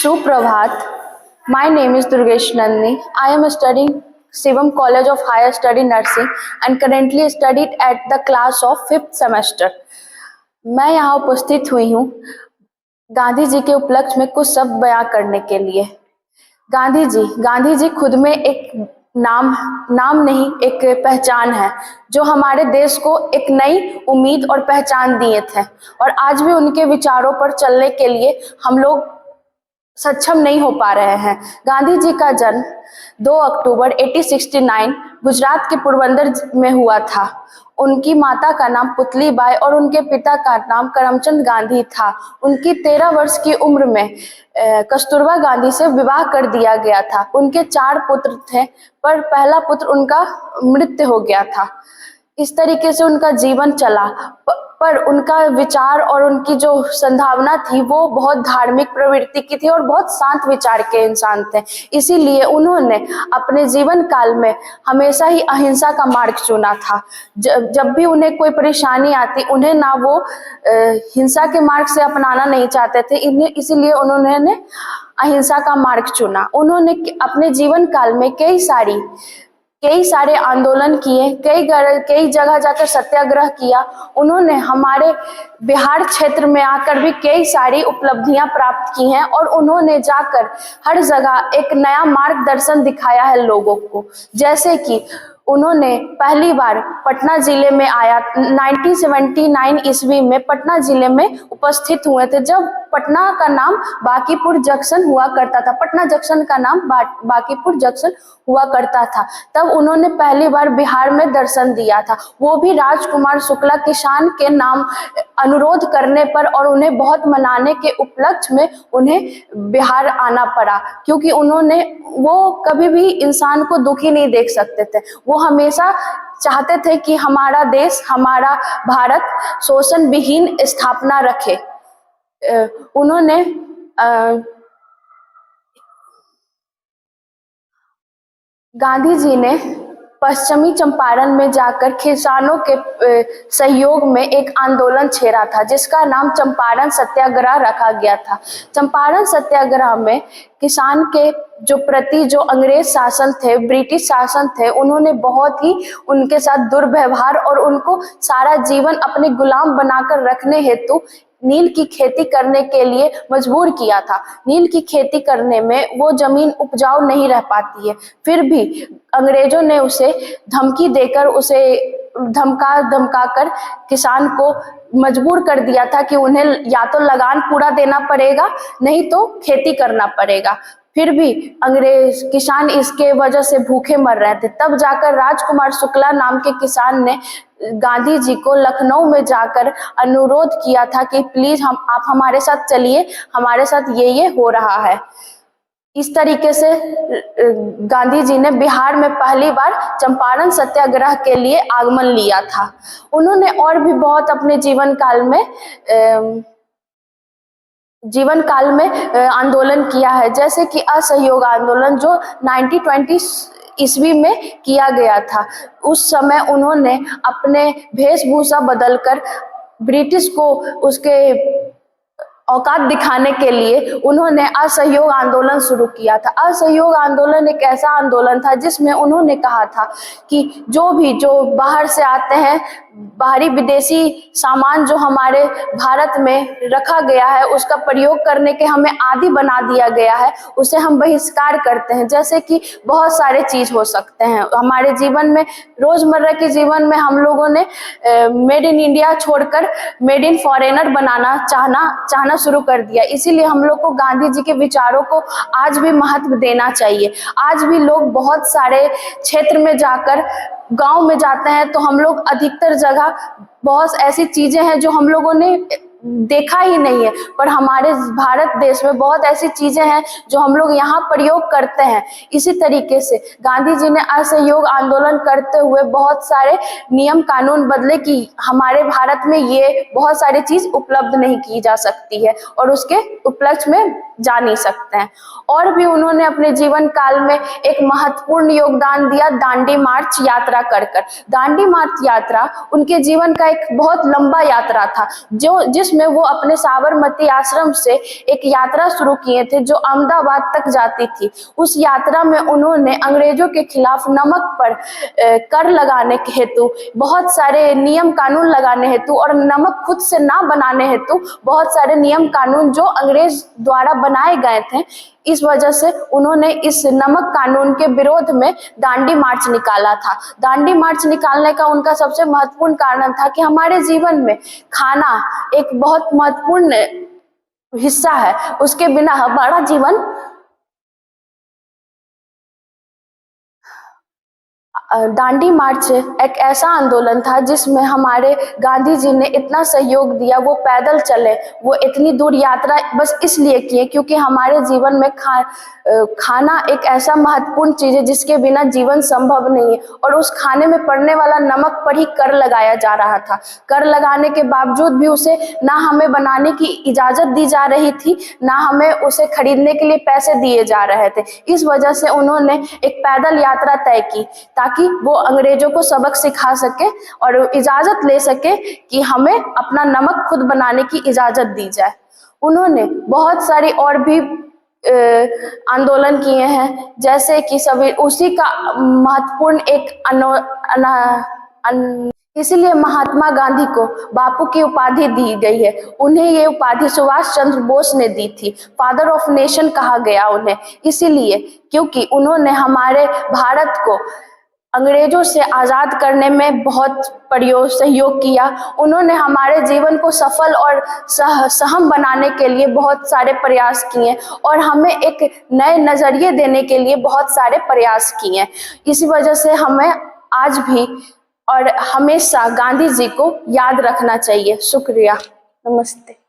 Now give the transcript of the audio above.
Suprabhat. My name is Durgesh Nandini. I am studying Shivam College of Higher Study Nursing and currently studied at the class of 5th semester. मैं यहाँ उपस्थित हुई हूँ गांधी जी के उपलक्ष्य में कुछ शब्द बयां करने के लिए। गांधी जी खुद में एक नाम नहीं, एक पहचान है जो हमारे देश को एक नई उम्मीद और पहचान दिए थे, और आज भी उनके विचारों पर चलने के लिए हम लोग सक्षम नहीं हो पा रहे हैं। गांधी जी का जन्म 2 अक्टूबर 1869 गुजरात के पोरबंदर में हुआ था। उनकी माता का नाम पुतली बाई और उनके पिता का नाम करमचंद गांधी था। उनकी 13 वर्ष की उम्र में कस्तूरबा गांधी से विवाह कर दिया गया था। उनके 4 पुत्र थे, पर पहला पुत्र उनका मृत्यु हो गया था। इस तरीके से उनका जीवन चला, पर उनका विचार और उनकी जो संभावना थी वो बहुत धार्मिक प्रवृत्ति की थी और बहुत शांत विचार के इंसान थे। इसीलिए उन्होंने अपने जीवन काल में हमेशा ही अहिंसा का मार्ग चुना था। जब भी उन्हें कोई परेशानी आती, उन्हें ना वो हिंसा के मार्ग से अपनाना नहीं चाहते थे, इसीलिए उन्होंने अहिंसा का मार्ग चुना। उन्होंने अपने जीवन काल में कई सारे आंदोलन किए, कई जगह जाकर सत्याग्रह किया। उन्होंने हमारे बिहार क्षेत्र में आकर भी कई सारी उपलब्धियां प्राप्त की हैं, और उन्होंने जाकर हर जगह एक नया मार्गदर्शन दिखाया है लोगों को। जैसे कि उन्होंने पहली बार पटना जिले में आया 1979 ईस्वी में पटना जिले में उपस्थित हुए थे, जब पटना का नाम बांकीपुर जंक्शन हुआ करता था। पटना जंक्शन का नाम बांकीपुर जंक्शन हुआ करता था। तब उन्होंने पहली बार बिहार में दर्शन दिया था, वो भी राजकुमार शुक्ला किसान के नाम अनुरोध करने पर, और उन्हें बहुत मनाने के उपलक्ष्य में उन्हें बिहार आना पड़ा, क्योंकि वो कभी भी इंसान को दुखी नहीं देख सकते थे। वो हमेशा चाहते थे कि हमारा देश, हमारा भारत शोषण विहीन स्थापना रखे। गांधी जी ने पश्चिमी चंपारण में जाकर किसानों के सहयोग में एक आंदोलन छेड़ा था, जिसका नाम चंपारण सत्याग्रह रखा गया था। चंपारण सत्याग्रह में किसान के प्रति जो अंग्रेज शासन थे, ब्रिटिश शासन थे, उन्होंने बहुत ही उनके साथ दुर्व्यवहार और उनको सारा जीवन अपने गुलाम बनाकर रखने हेतु नील की खेती करने के लिए मजबूर किया था। नील की खेती करने में वो जमीन उपजाऊ नहीं रह पाती है, फिर भी अंग्रेजों ने उसे धमकी देकर, उसे धमका कर किसान को मजबूर कर दिया था कि उन्हें या तो लगान पूरा देना पड़ेगा, नहीं तो खेती करना पड़ेगा। फिर भी किसान इसके वजह से भूखे मर रहे थे। तब जाकर राजकुमार शुक्ला नाम के किसान ने गांधी जी को लखनऊ में जाकर अनुरोध किया था कि प्लीज आप हमारे साथ चलिए, हमारे साथ ये हो रहा है। इस तरीके से गांधी जी ने बिहार में पहली बार चंपारण सत्याग्रह के लिए आगमन लिया था। उन्होंने और भी बहुत अपने जीवन काल में आंदोलन किया है, जैसे कि असहयोग आंदोलन जो 1920 ईस्वी में किया गया था। उस समय उन्होंने अपने वेशभूषा बदलकर ब्रिटिश को उसके औकात दिखाने के लिए उन्होंने असहयोग आंदोलन शुरू किया था। असहयोग आंदोलन एक ऐसा आंदोलन था जिसमें उन्होंने कहा था कि जो बाहर से आते हैं, बाहरी विदेशी सामान जो हमारे भारत में रखा गया है, उसका प्रयोग करने के हमें आदी बना दिया गया है, उसे हम बहिष्कार करते हैं। जैसे कि बहुत सारे चीज हो सकते हैं हमारे जीवन में, रोजमर्रा के जीवन में हम लोगों ने मेड इन इंडिया छोड़कर मेड इन फॉरेनर बनाना चाहना शुरू कर दिया। इसीलिए हम लोग को गांधी जी के विचारों को आज भी महत्व देना चाहिए। आज भी लोग बहुत सारे क्षेत्र में जाकर, गांव में जाते हैं तो हम लोग अधिकतर जगह बहुत ऐसी चीजें हैं जो हम लोगों ने देखा ही नहीं है, पर हमारे भारत देश में बहुत ऐसी चीजें हैं जो हम लोग यहाँ प्रयोग करते हैं। इसी तरीके से गांधी जी ने असहयोग आंदोलन करते हुए बहुत सारे नियम कानून बदले कि हमारे भारत में ये बहुत सारी चीज उपलब्ध नहीं की जा सकती है, और उसके उपलक्ष्य में जा नहीं सकते हैं। और भी उन्होंने अपने जीवन काल में एक महत्वपूर्ण योगदान दिया दांडी मार्च यात्रा कर। दांडी मार्च यात्रा उनके जीवन का एक बहुत लंबा यात्रा था, जिस जिसमें वो अपने साबरमती आश्रम से एक यात्रा शुरू किए थे जो अहमदाबाद तक जाती थी। उस यात्रा में उन्होंने अंग्रेजों के खिलाफ नमक पर कर लगाने के हेतु, बहुत सारे नियम कानून लगाने हेतु और नमक खुद से ना बनाने हेतु बहुत सारे नियम कानून जो अंग्रेज द्वारा बनाए गए थे, इस वजह से उन्होंने इस नमक कानून के विरोध में दांडी मार्च निकाला था। दांडी मार्च निकालने का उनका सबसे महत्वपूर्ण कारण था कि हमारे जीवन में खाना एक बहुत महत्वपूर्ण हिस्सा है, उसके बिना हमारा जीवन दांडी मार्च एक ऐसा आंदोलन था जिसमें हमारे गांधी जी ने इतना सहयोग दिया। वो पैदल चले, वो इतनी दूर यात्रा बस इसलिए किए क्योंकि हमारे जीवन में खाना एक ऐसा महत्वपूर्ण चीज है जिसके बिना जीवन संभव नहीं है, और उस खाने में पड़ने वाला नमक पर ही कर लगाया जा रहा था। कर लगाने के बावजूद भी उसे ना हमें बनाने की इजाजत दी जा रही थी, ना हमें उसे खरीदने के लिए पैसे दिए जा रहे थे। इस वजह से उन्होंने एक पैदल यात्रा तय की ताकि वो अंग्रेजों को सबक सिखा सके और इजाजत ले सके कि हमें अपना नमक खुद बनाने की इजाजत दी जाए। उन्होंने बहुत सारी और भी आंदोलन किए हैं, जैसे कि सभी उसी का महत्वपूर्ण एक इसीलिए महात्मा गांधी को बापू की उपाधि दी गई है। उन्हें ये उपाधि सुभाष चंद्र बोस ने दी थी, फादर ऑफ नेशन कहा गया उन्हें, इसीलिए क्योंकि उन्होंने हमारे भारत को अंग्रेजों से आज़ाद करने में बहुत सहयोग किया। उन्होंने हमारे जीवन को सफल और सहम बनाने के लिए बहुत सारे प्रयास किए और हमें एक नए नज़रिए देने के लिए बहुत सारे प्रयास किए। इसी वजह से हमें आज भी और हमेशा गांधी जी को याद रखना चाहिए। शुक्रिया, नमस्ते।